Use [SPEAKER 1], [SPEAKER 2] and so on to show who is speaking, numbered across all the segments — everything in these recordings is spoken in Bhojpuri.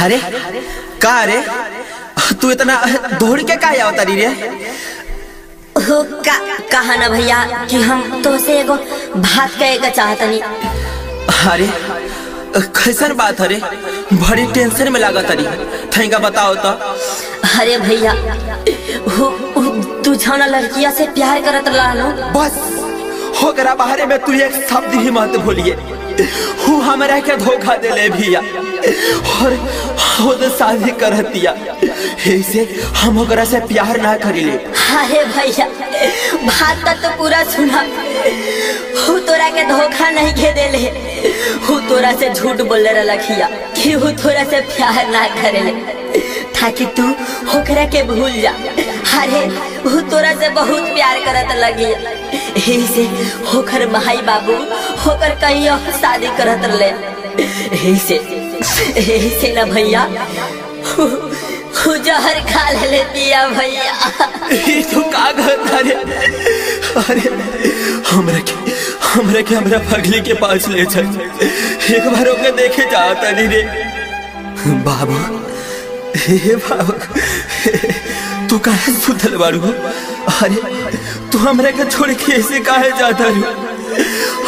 [SPEAKER 1] अरे का रे तू इतना दौड़ के का आवता रे?
[SPEAKER 2] हो कहा ना भैया कि हम तो से एगो बात कहेगा चाहतनी।
[SPEAKER 1] अरे कैसन बात है रे? बड़ी टेंशन में लागत रे, थैंका बताओ तो।
[SPEAKER 2] अरे भैया तू जाना लड़किया से प्यार करत रहलो।
[SPEAKER 1] बस होकरा बाहरे में तू एक शब्द ही मत भूलिए। हूँ हमरा के धोखा दे ले भैया और खुद शादी करतिया, ऐसे हम ओकरा से प्यार ना करिले।
[SPEAKER 2] अरे भैया बात तो पूरा सुना। हूँ तोरा के धोखा नहीं के देले, हूँ तोरा से झूठ बोले रखिया कि हूँ तोरा से प्यार ना करेले ताकि तू होकरा के भूल जा। अरे हूँ तोरा से बहुत प्यार करत लगी, ऐसे होकर भाई बाबू होकर कहीं और शादी करत ले। ऐसे ना भैया जहर खा ले दिया भैया।
[SPEAKER 1] तू का कहता रे? अरे हमरा के हमरा पगली के पास ले चल, एक बार ओके देखे जाता नहीं रे। बाबू हे बाबू तू काहे सुतल बारू? अरे तू हमरा के छोड़ के ऐसे काहे जाता रू?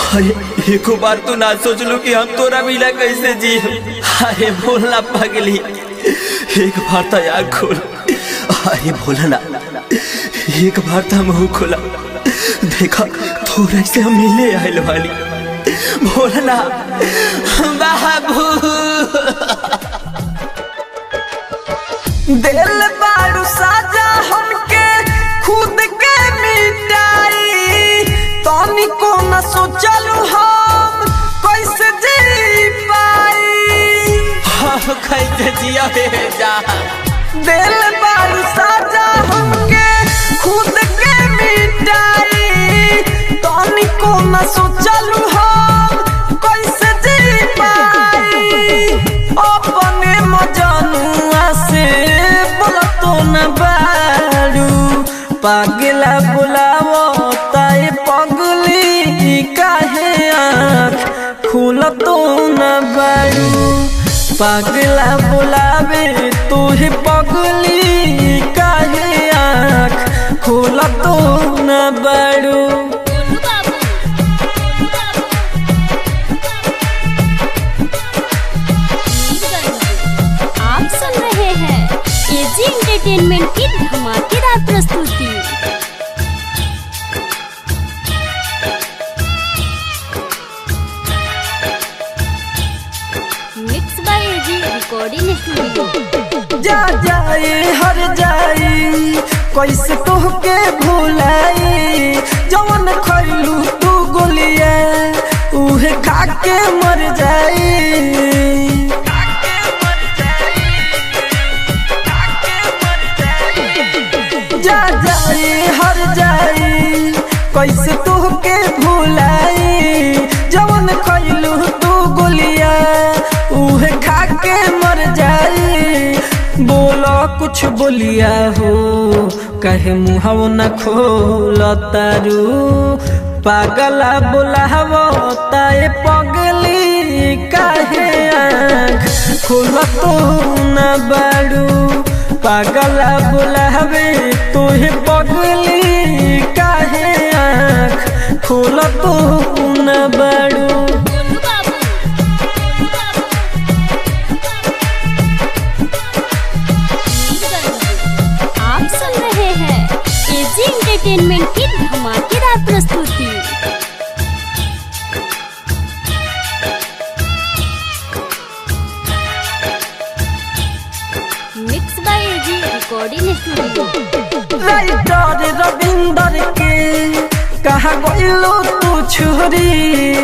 [SPEAKER 1] अरे एको बार तो ना सोच लो कि हम तोरा मिला कैसे जी। अरे बोलना पगली, एक बार तो आँख खोल। अरे बोलना एक बार तो मुँह खोला, देखा थोड़ा से हम मिले आयल वाली। बोलना बाबू।
[SPEAKER 3] दिल बारू साजा हमके खुद के मिटाई, तनी को न सोचलू हम कैसे जी पाई।
[SPEAKER 1] कैसे जिया जा?
[SPEAKER 3] दिल बारू साजा हमके खुद के मिटाई, तनी को न सोचलू हम कैसे जी पाई। अपने मजनुआ से बोलतो न बारू, पागला बुलावो ताए पगली काहे आँख खुलतो न बारू। पागला बुलावे तुहे पगली काहे आँख खुलतो न बारू।
[SPEAKER 4] आप सुन रहे हैं एजी एंटरटेनमेंट की धमाकेदार प्रस्तुति। Mix by AG recording studio.
[SPEAKER 3] जा जाए हर जाई कैसे तोहके भुलाई, जवन खैलू तू गोलिया उहे खा के मर जाई। जा जाए हर जाई कैसे तोहके भुलाई, जवन खैलू तू गोलिया उहे खा के मर जाई। बोलो कुछ बोलिया हो कहे मुँह न खोल तारू, पागला बुलावो ताए पगली काहे आँख खोलतो न बारू। पागला बुलावे तुहे पगली काहे आँख खोलतो न बारू।
[SPEAKER 4] आप सुन रहे हैं एजी एंटरटेनमेंट की धमाकेदार प्रस्तुति। Mix by AG recording studio.
[SPEAKER 3] Writer Ravinder के कहा गइलो तू छोरी,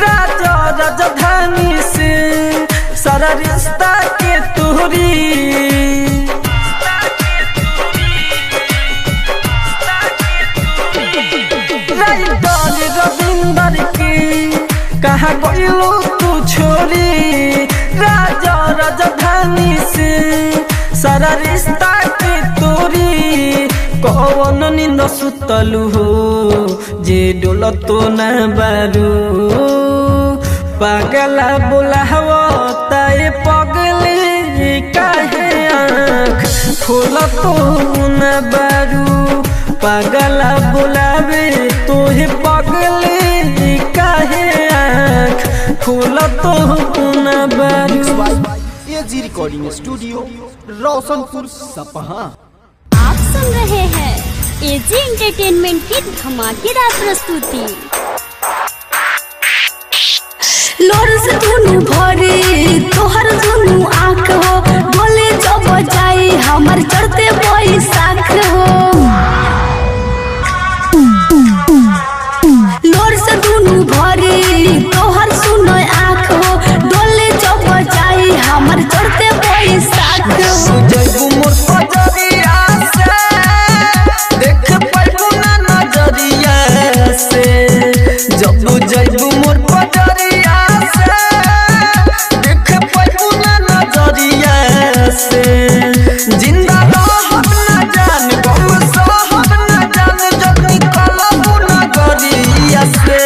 [SPEAKER 3] राजा राजधानी से सारा रिश्ता के तोरी। राइटर रविंदर के कहा गइलो तू छोरी, राजा राजधानी से सारा रिश्ता के तोरी। कौन नींद सुतलू हो जे डोलतो न बारू, पागला बुलावो ताए पगली खोल तो न बारू पागला बुलावे तोहे पगले काहे आँख खोल तो न बारू।
[SPEAKER 5] AG recording studio Roshanpur Sapaha.
[SPEAKER 4] आप सुन रहे हैं एजी एंटरटेनमेंट की धमाकेदार प्रस्तुति।
[SPEAKER 2] लोर से धुनु भरे तोहर धुनु आँख हो बोले जो बजाई हमर चढ़ते बैसाख हो। लोर से धुनु भरे तोहर सुनो आँख हो डोले जो बजाई हमर चढ़ते बैसाख हो।
[SPEAKER 3] जयबू मोर पजरिया से देख पाइबू ना नजरिया से जब जयबू मोर पजरिया से देख पाइबू ना नजरिया से जिंदा रहब ना जान गम सहब ना जान जब निकलबू नगरिया से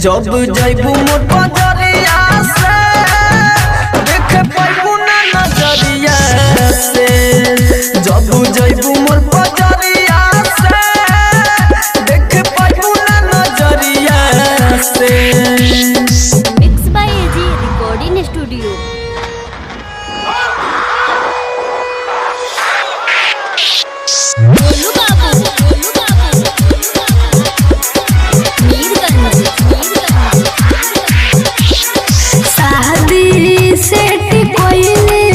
[SPEAKER 3] जब जयबू मोर पजरिया से देख पाइबू ना नजरिया से जब जयबू मोर पजरिया से देख पाइबू ना नजरिया से।
[SPEAKER 4] Mix by AG recording studio. Golu Babu Mirganj
[SPEAKER 2] शादी सेट कोइले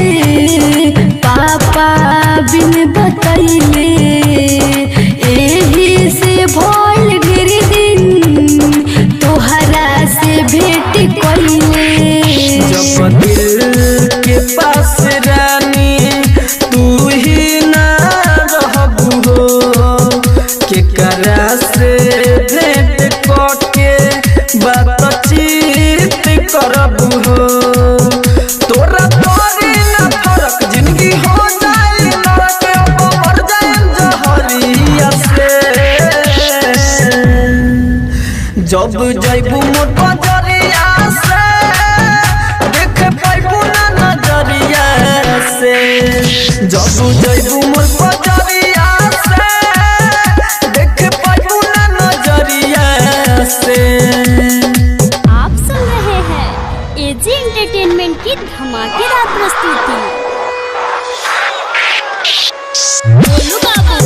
[SPEAKER 2] पापा बिन बतैले एही से भोल गिर दिन तोहरा से भेट कोइले।
[SPEAKER 3] जब दिल के पास रानी तू ही ना रहबू हो केकरा से भेंट करके बातचीत करबू हो तोरा तोरी ना फरक जिंदगी हो जाए नरक अब मर जाए जहरिया से जब जयबू मोर पजरिया से देख पाइबू ना नजरिया से जब जयबू मोर पजरिया से देख पाइबू ना नजरिया से।
[SPEAKER 4] आप सुन रहे हैं एजी एंटरटेनमेंट की धमाकेदार प्रस्तुति। गोलू बाबू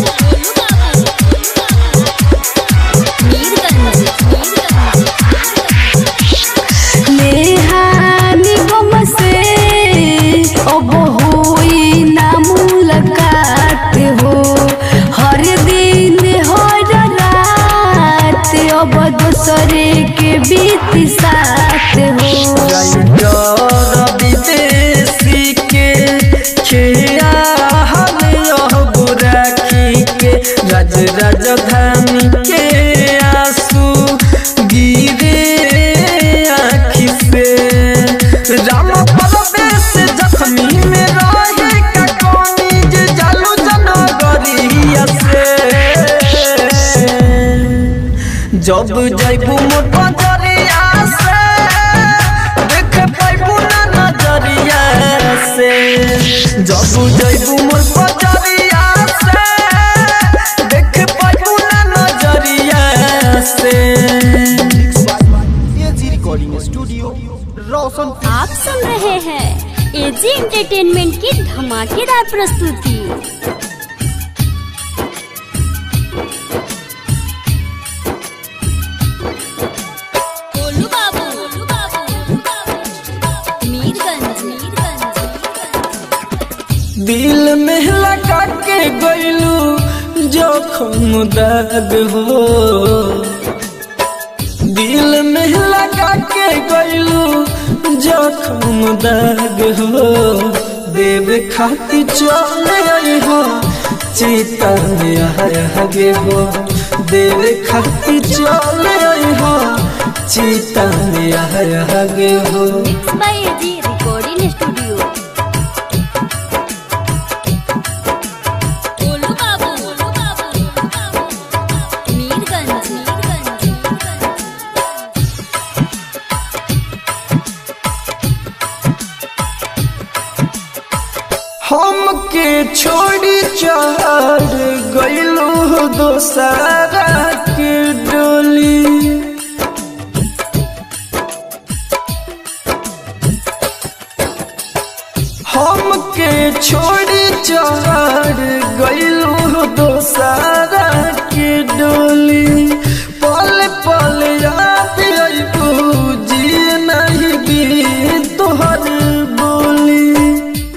[SPEAKER 4] मीरगंज
[SPEAKER 2] नेहानी गम से अब होई ना मुलाकात हो हर दिन हर रात अब दूसरे के बीत साथ हो।
[SPEAKER 3] राइटर विदेशी के खिया हम यह राखी के राज राजधानी के आंसू गिरे आँखि से राम परवेश जख्मी में रहे का कौनी जे जालू जनगरिया से जब जयबू मोर पजरिया से देख पाइबू ना नजरिया से जब जयबू मोर पजरिया से देख पाइबू ना नजरिया से।
[SPEAKER 5] AG recording studio Roshanpur.
[SPEAKER 4] आप सुन रहे हैं एजी एंटरटेनमेंट की धमाकेदार प्रस्तुति। गोलू बाबू मीरगंज
[SPEAKER 3] दिल में लगा के गइलू जोखम दाग हो दिल में लगा के गइलू जोखम दाग हो देव खाती चले आई हो चीता में आगे हो देव खाती चले आई हो चीता में आगे हो।
[SPEAKER 4] Mix by AG recording studio. Golu Babu Mirganj
[SPEAKER 3] हमके छोड़ी चढ़ गइलू दोसरा के डोली। हमके छोड़ी चढ़ गइलू दोसरा के डोली। पल पल याद अइबू जी नहीं गी तोहर बोली।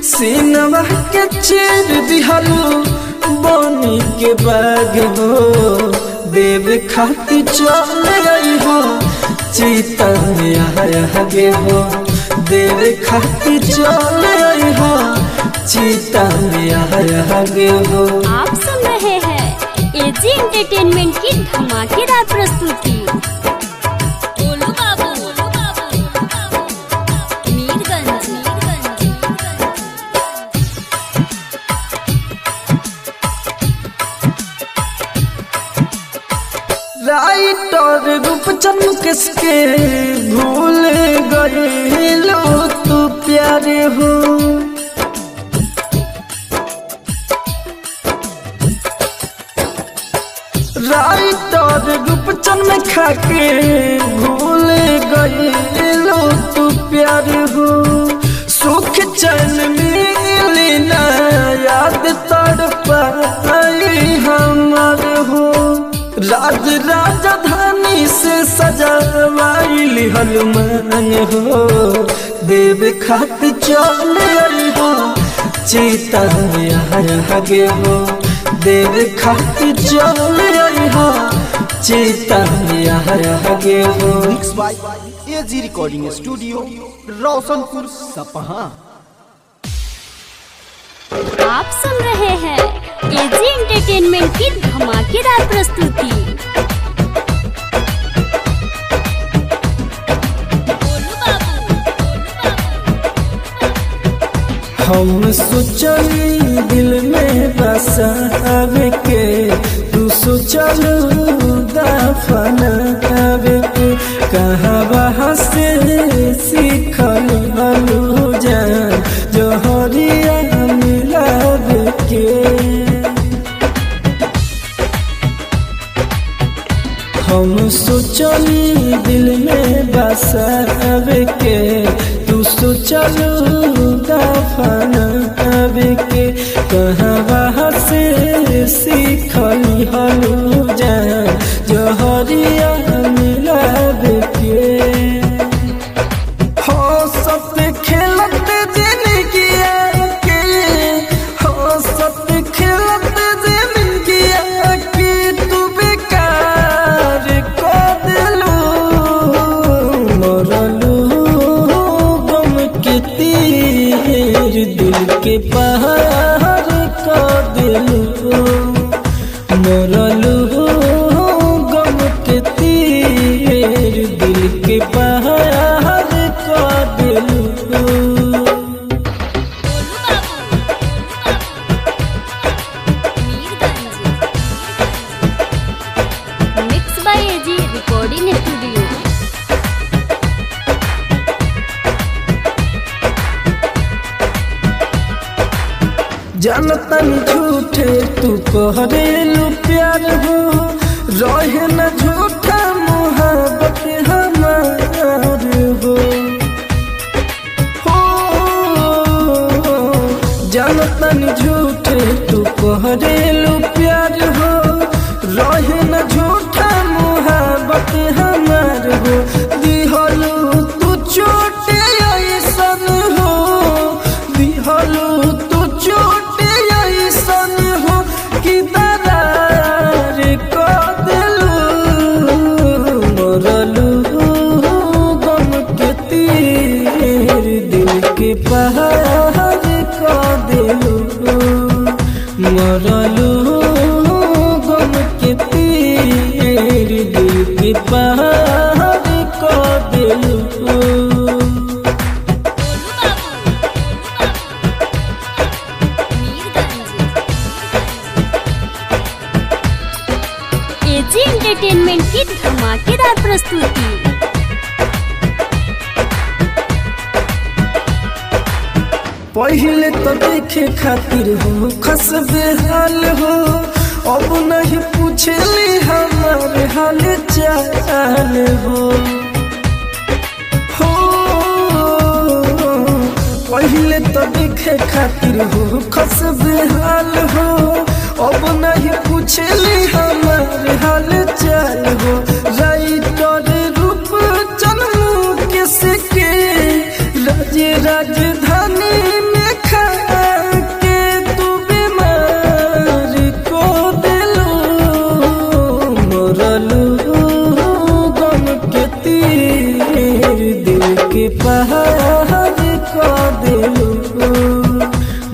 [SPEAKER 3] सीनवा के चीर दिहलू बनी के बाग हो। देव खाती चल आई हो चीता में आगे हो। देव खाती चल आई हो चीता में आगे हो।
[SPEAKER 4] आप सुन रहे हैं एजी एंटरटेनमेंट की धमाकेदार प्रस्तुति। बोलो बाबू, बोलो बाबू, मीरगंज।
[SPEAKER 3] राइटर रूपचंद किसके भूल गए लो तू प्यारे हो। राइटर रूपचंद खाके भूल गए लो तू प्यारे हो। सुख चैन मिली ना याद तड़पाई हमार हो। राज राजधानी से सजावाइली हनुमान हो। देव खात चल आई हो चीता में आगे हो। देव खात चल आई हो चीता में आगे हो।
[SPEAKER 5] Mix by AG recording studio Roshanpur Sapaha.
[SPEAKER 4] आप सुन रहे हैं एजी एंटरटेनमेंट की धमाकेदार प्रस्तुति। बोलो बाबू,
[SPEAKER 3] हम सोचली दिल में बसावे के। तू सोचलू दफनावे के। कहाँ वहाँ से सीखल हलू जान जोहरिया मिलावे के। हम सोचली दिल में बसावे के। तू सोचलू दफनावे के। कहाँ वहाँ से सीखली हलू जान जोहरिया मिलावे के। हो सब खेलत जिंदगी के। हो सब खेलत जिंदगी के। तू बेकार कर दिलू मरलू गम के तीर दिल के पहाड़ कर दिलू। मरलू गम के तीर दिल के पहाड़ कर दिलू।
[SPEAKER 4] Mix by AG recording studio.
[SPEAKER 3] जानतन झूठे तू कहरेलू प्यार हो। रहे न झूठा मोहब्बत हमार हो। जानतन झूठे तू कहरेलू प्यार हो। रहे न झूठा मोहब्बत हमार हो। दिहलू तू चोट ऐसन हो। दिहलू तू चोट ऐसन हो कि दरार कर दिलू। पहले तो देखे खातिर हो खस बेहाल हो, अब नहीं पूछली हमारे हाल चाल हो। पहले तो देखे खातिर हो खस बेहाल हो, अब नहीं पूछली हमारे हाल चाल हो। राइटर रूप चलू किसके राजे राजधानी में खा के तू बीमार को दिलो, मरलू गम के तीर दिल के पहाड़ को दिलो,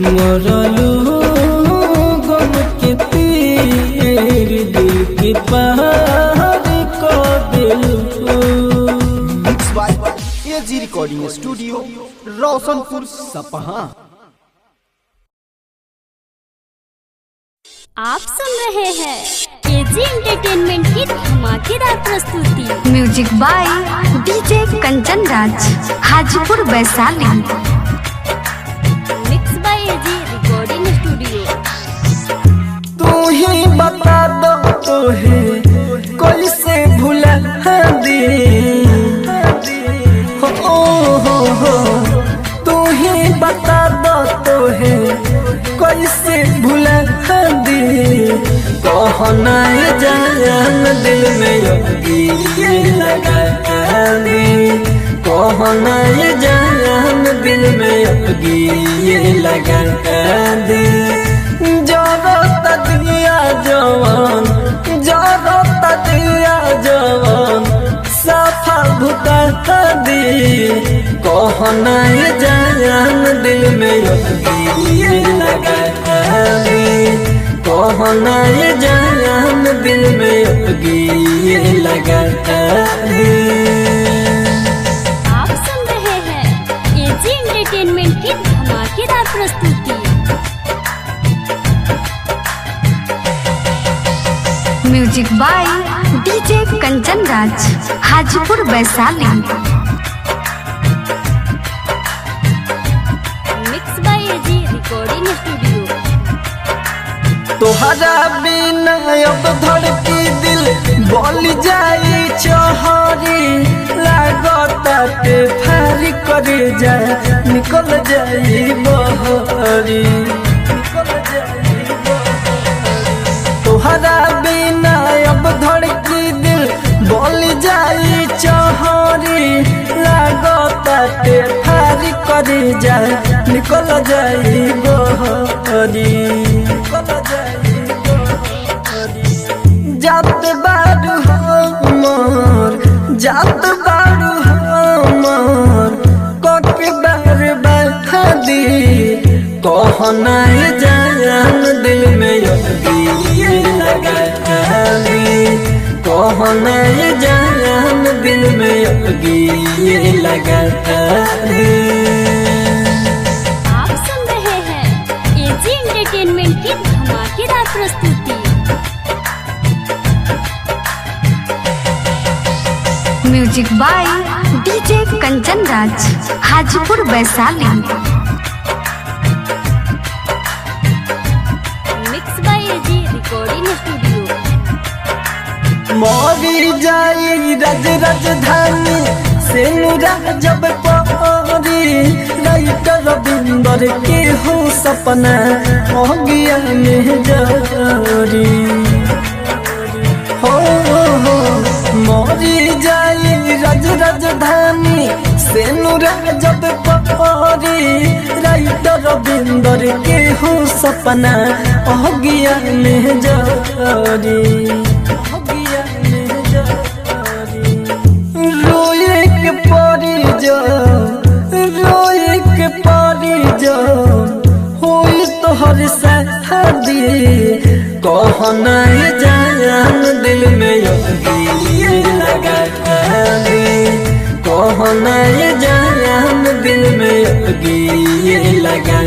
[SPEAKER 3] मरलू गम के तीर दिल के पहाड़ को दिलो।
[SPEAKER 5] Mix by AG recording studio Roshanpur Sapaha.
[SPEAKER 4] आप सुन रहे हैं एजी एंटरटेनमेंट की धमाकेदार प्रस्तुति।
[SPEAKER 6] Music by DJ Kanchan Raj, Hajipur Vaishali.
[SPEAKER 4] Mix by AG recording studio.
[SPEAKER 3] तू ही बता दो तो है कैसे भुला दे, हो तू ही बता दो तो है कैसे भुला दे। कहना जान दिल में योगी लगा दे, कहना जान दिल में योगी लगा दे। जरता दिया जवान, जरता दिया जवान सफा भुता दे। कहना जान दिल में योगी लगा दे, कहना जान दिल में योगी लगा दे।
[SPEAKER 4] आप सुन रहे हैं एजी एंटरटेनमेंट की धमाकेदार प्रस्तुति।
[SPEAKER 6] Music by DJ Kanchan Raj, Hajipur Vaishali.
[SPEAKER 4] Mix by AG recording studio.
[SPEAKER 3] तोहरा बिना अब धड़की दिल बोल जाई चहरी, लागता पे फारी करे जाए निकल जाई बहरी, निकल जाई बहरी। तोहरा बिना अब धड़की दिल बोल जाई चहरी, लागता पे फारी करे जाए निकल जाई बहरी, निकल जाई बहरी। जात बारू हमर, जात बारू हमर कके बार बहादी। कहना जान दिल में योगी लगा दे, कहना जान दिल में योगी लगा दे।
[SPEAKER 4] आप सुन रहे हैं एजी एंटरटेनमेंट की धमाकेदार प्रस्तुति।
[SPEAKER 6] Music by DJ Kanchan Raj, Hajipur Vaishali.
[SPEAKER 4] Mix by AG recording studio.
[SPEAKER 3] मोरी जाई रज राजधानी से नुरा जब परी, राइटर रविंदर के हो सपना हो गया में जारी। हो मोरी जाई रज राजधानी से नुरा जब परी, राइटर रविंदर के हो सपना हो गया में जारी, हो गया में जारी। रोए के परी जो, रोए के परी जो होई तोहर शादी। कहना जान दिल में योगी लगा दे, कहना जान दिल में योगी लगा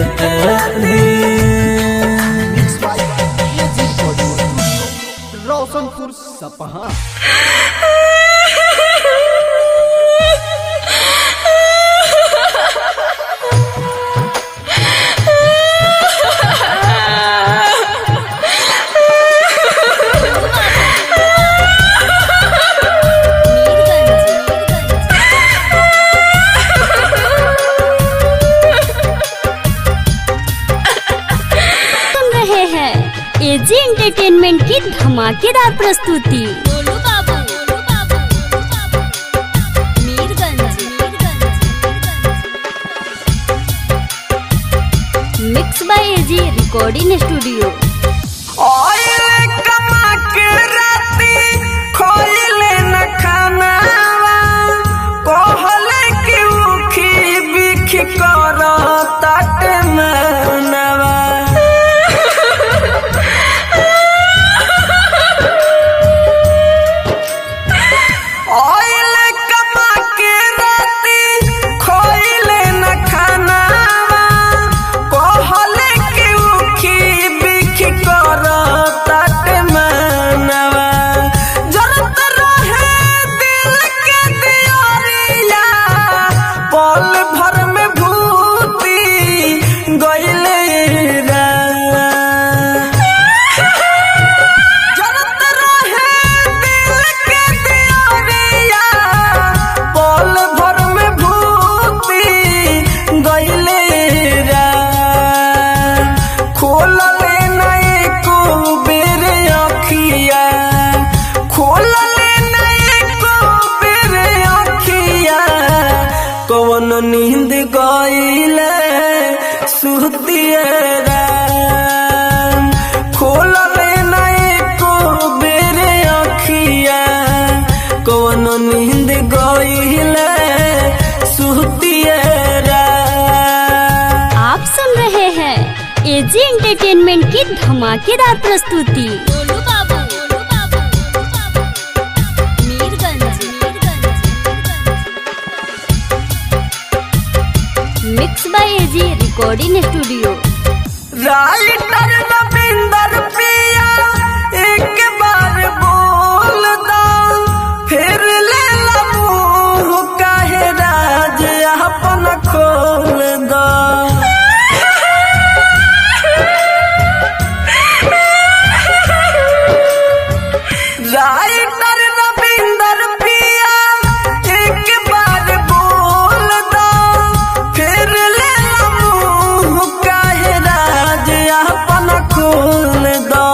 [SPEAKER 3] दे।
[SPEAKER 5] Mix by AG recording studio Roshanpur Sapaha.
[SPEAKER 4] Entertainment की धमाकेदार प्रस्तुति। Golu Babu, Mirganj, mix by AG recording studio.
[SPEAKER 3] ओए कमा के राती खोइले न खानावा कहले कि उखी बिखी कर तट मनवा। ओए कमा के राती खोइले न खानावा कहले कि उखी बिखी कर तट मनवा। जलत रहे दिल के दियोरिया पल भर में भूती गइले रा। जलत रहे दिल के दियोरिया पल भर में भूती गइले रा। खोलले नहीं को बेर अखिया, खोलले नहीं को बेर अखिया कौन नींद गइले सुतिए राम। खोलले नहीं को बेर अखिया कौन नींद गइले सुतिए राम।
[SPEAKER 4] आप सुन रहे हैं एजी एंटरटेनमेंट की धमाकेदार प्रस्तुति। Golu Babu, Mirganj, mix by AG recording studio.
[SPEAKER 3] Writer Ravinder Piya एक बार बोल दो फिर ले ला मुँह काहे राज अपन खोल दो। राइटर रविंदर पिया एक बार बोल दो फिर ले ला मुँह काहे राज अपन खोल दो।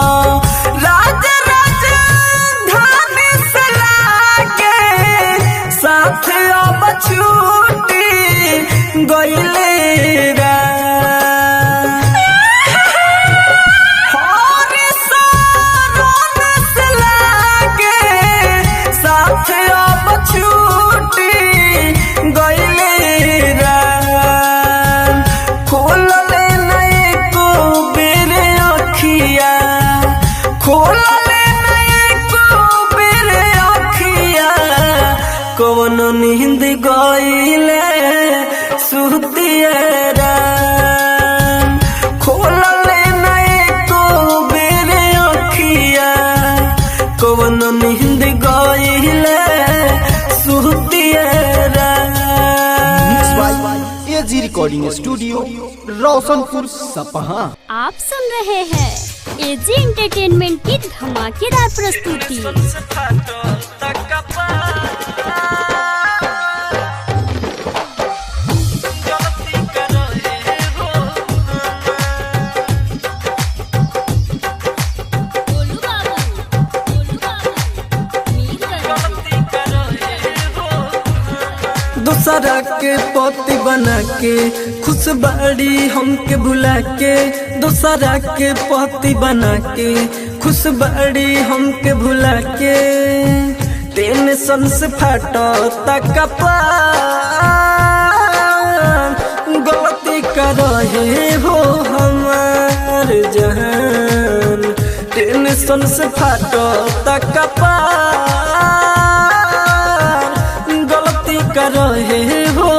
[SPEAKER 3] राज राजधानी से लागे साथ अब छूटी गइले रा। साथ अब छूटी गइले राम। खोलले नहीं को बेर अखिया, खोलले नहीं को बेर अखिया कौन नींद गइले सुतिए राम। खोलले नहीं को बेर अखिया कौन नींद गइले सुतिए
[SPEAKER 5] mix by AG recording studio Roshanpur Sapaha.
[SPEAKER 4] आप सुन रहे हैं एजी एंटरटेनमेंट की धमाकेदार प्रस्तुति। गोलू बाबू,
[SPEAKER 3] दूसरा के पति बना के खुश बाड़ी हमके भुला के। दूसरा के पति बना के खुश बाड़ी हमके भुला के। टेंशन से फाटो कपार गलती कर रहे हो हमार जान। टेंशन से फाटो कपार गलती कर रहे हो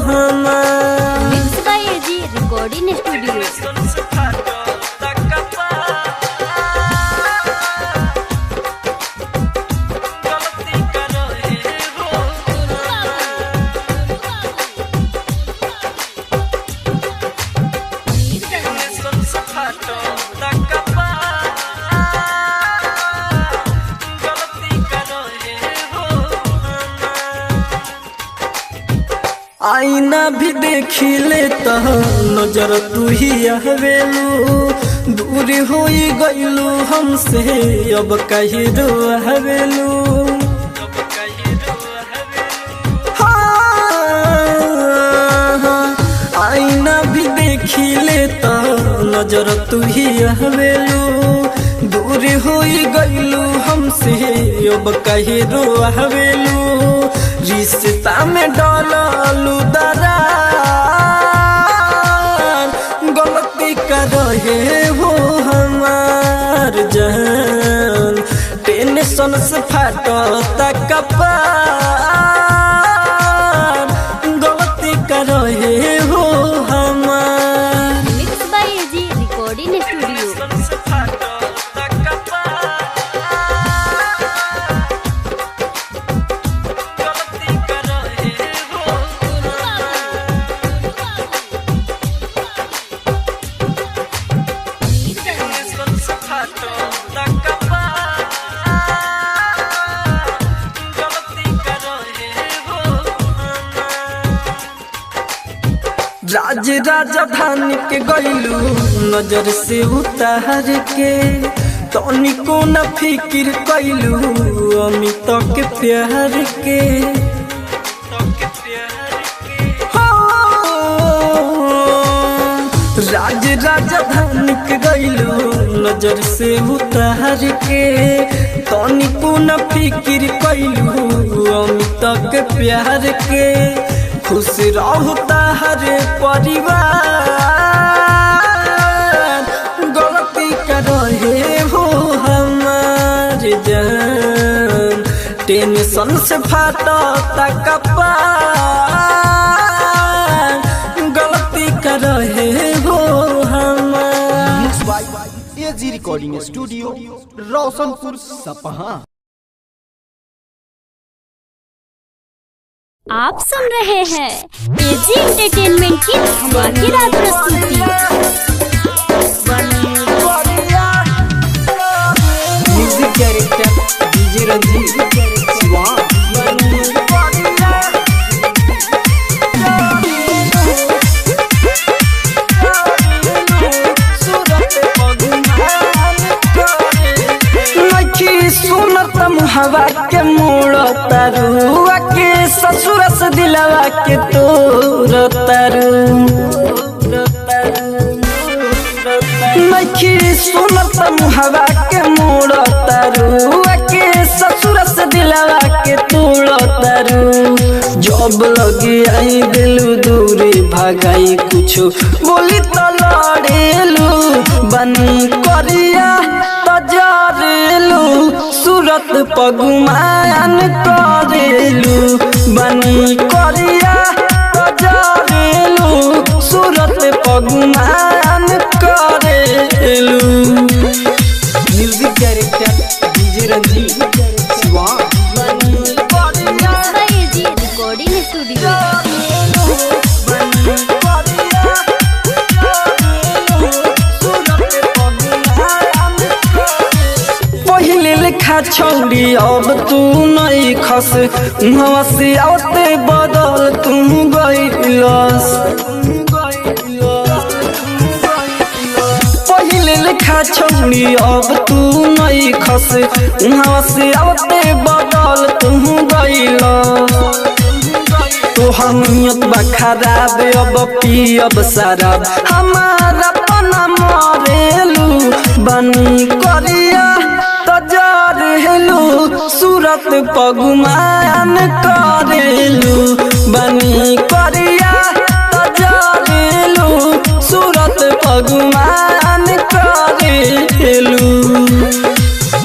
[SPEAKER 3] हमार।
[SPEAKER 4] Mix by AG recording studio.
[SPEAKER 3] आईना भी देखी ले तो नजर तू ही आवेलू, दूर हो गईलू हमसे अब कहीं रोवेलू। आईना भी देखी ले तो नजर तू ही आवेलू, दूर हो गईलू हमसे अब कहीं रोवेलू। रिश्ता में डालू दरार, गलती कर रहे हो हमार जान, टेंशन से फाटता कपार, गलती कर रहे हो हमार।
[SPEAKER 4] Mix by AG recording studio.
[SPEAKER 3] राज राजधानी के गईलू नजर से उतार के, तनिको न फिक्र कैलू अमित के प्यार के। राज राजधानी के गईलू नजर से उतार के, तनिको न फिक्र कैलू अमित के प्यार के। खुश रहता हर परिवार, गलती कर रहे हो हमारे जान, टेंशन से फाटता कपार, गलती कर रहे हो हमारे।
[SPEAKER 5] AG recording studio Roshanpur Sapaha.
[SPEAKER 4] आप सुन रहे हैं एजी एंटरटेनमेंट की धमाकेदार प्रस्तुति।
[SPEAKER 3] Music director DJ Ranjeet Shivan. सुनत मुहवा के मोड़ तरुआ के, ससुर से दिलवा के तोर तरु। नखी सुनत मुहवा के मोड़ तरुआ के, ससुर से दिलवा के तोड़ तरु। जब लगी आई दिलू दूरी भगाई, कुछ बोली तो लड़ेलू, बनी करिया तजरेलू, सूरत पगुमान करेलू, बनी करिया तजरेलू, सूरत पगुमान करेलू। Music director DJ Ranjeet Shivan.
[SPEAKER 4] Mix by AG recording studio.
[SPEAKER 3] पहले लिखा छौड़ी अब तू नहीं खस, उहाँ से आते बदल तू गइलस। पहले लिखा छौड़ी अब तू नहीं खस, उहाँ से आते बदल तू गइलस। तोहर नियत बा खराब, अब पियब शराब, हमारा पना मरेलू, बनी करिया तजरेलू, सूरत पगुमान करेलू, बनी करिया तजरेलू, सूरत पगुमान करेलू।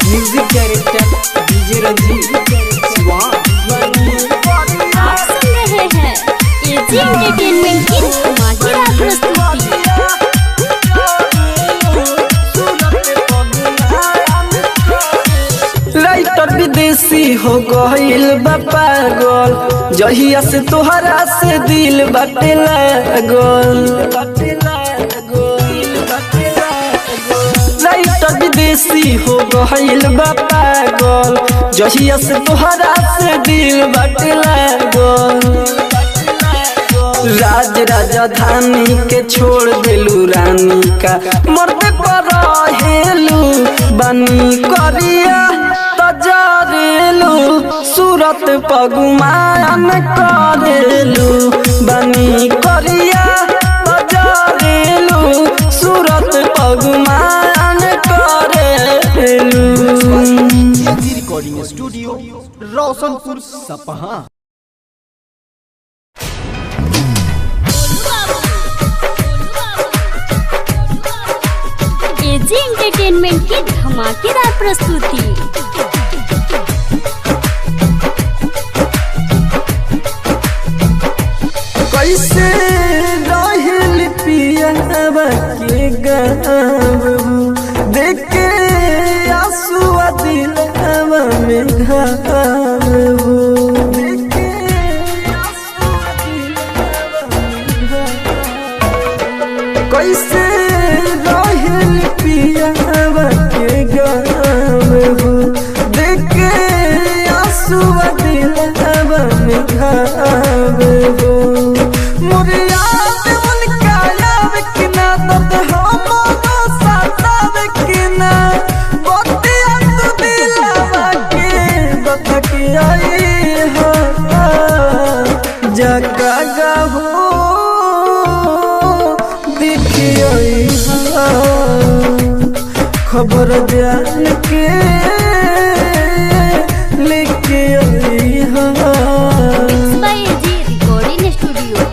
[SPEAKER 3] Music director DJ Ranjeet Shivan.
[SPEAKER 4] आप सुन रहे हैं एजी एंटरटेनमेंट की धमाकेदार प्रस्तुति।
[SPEAKER 3] राइटर विदेशी हो गइल बा पागल, जहिया से तोहरा से दिल बाटे लागल। राइटर विदेशी हो गइल बा पागल, जहिया से तोहरा से दिल बाटे लागल। राज राजधानी के छोड़ दिलू रानी का मरते पर हेलू बनी करिया तजरेलू सूरत पगुमान करेलू बनी करिया तजरेलू सूरत पगुमान करेलू।
[SPEAKER 5] एजी रिकॉर्डिंग स्टूडियो रोशनपुर सपहा।
[SPEAKER 4] एजी एंटरटेनमेंट की धमाकेदार प्रस्तुति।
[SPEAKER 3] कैसे रहल पियावा के गाँव देखे आंसुआ दिलवा में घाव कैसे रहल पियावा के गाँव देखे आंसुआ दिलवा में घाव जगा हो देखिए खबर जान के लेके आई
[SPEAKER 4] एजी रिकॉर्डिंग स्टूडियो।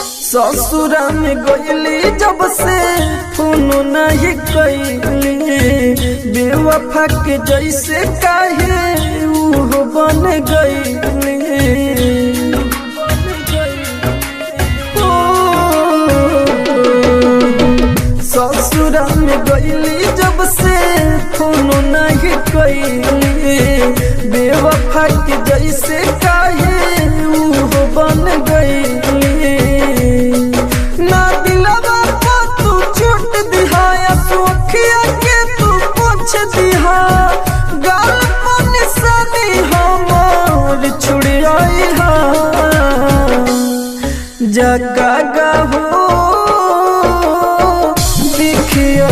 [SPEAKER 3] ससुरा में गईली जब से फोन नहीं कैली बेवफा के जैसे काहे वो बन गईली ससुरा में गईली जब से फोन नहीं कैली बेवफा के जैसे काहे वो बन गईली जगा हो देखिए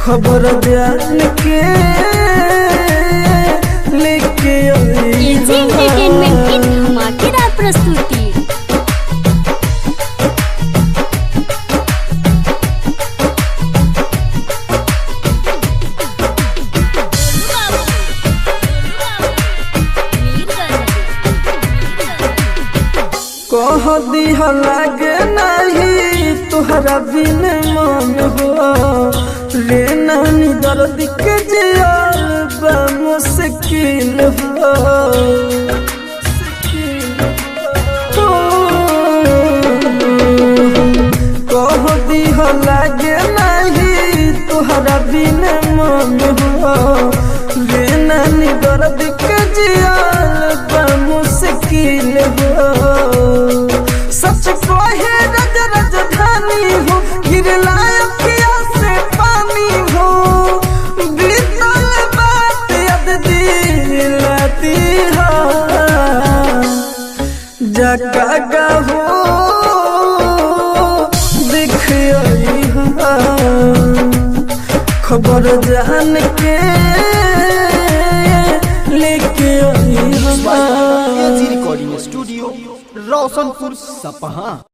[SPEAKER 3] खबर जान के लेके आई।
[SPEAKER 4] एजी एंटरटेनमेंट की धमाकेदार प्रस्तुति।
[SPEAKER 3] कह दिह लागे नहीं तुहरा बिन मन हो रे नानी दर्द के जियाल बा मुश्किल हो कह दिह लागे नहीं तुहरा बिन मन हो रे नानी दर्द के जियाल बा मुश्किल हो सच कहे रज राजधानी हो गिरला अखिया से पानी हो बीतल बात याद दिलाती हो जगा हो देखिए खबर जान के लेके आई।
[SPEAKER 5] एजी रिकॉर्डिंग स्टूडियो रोशनपुर सपहा।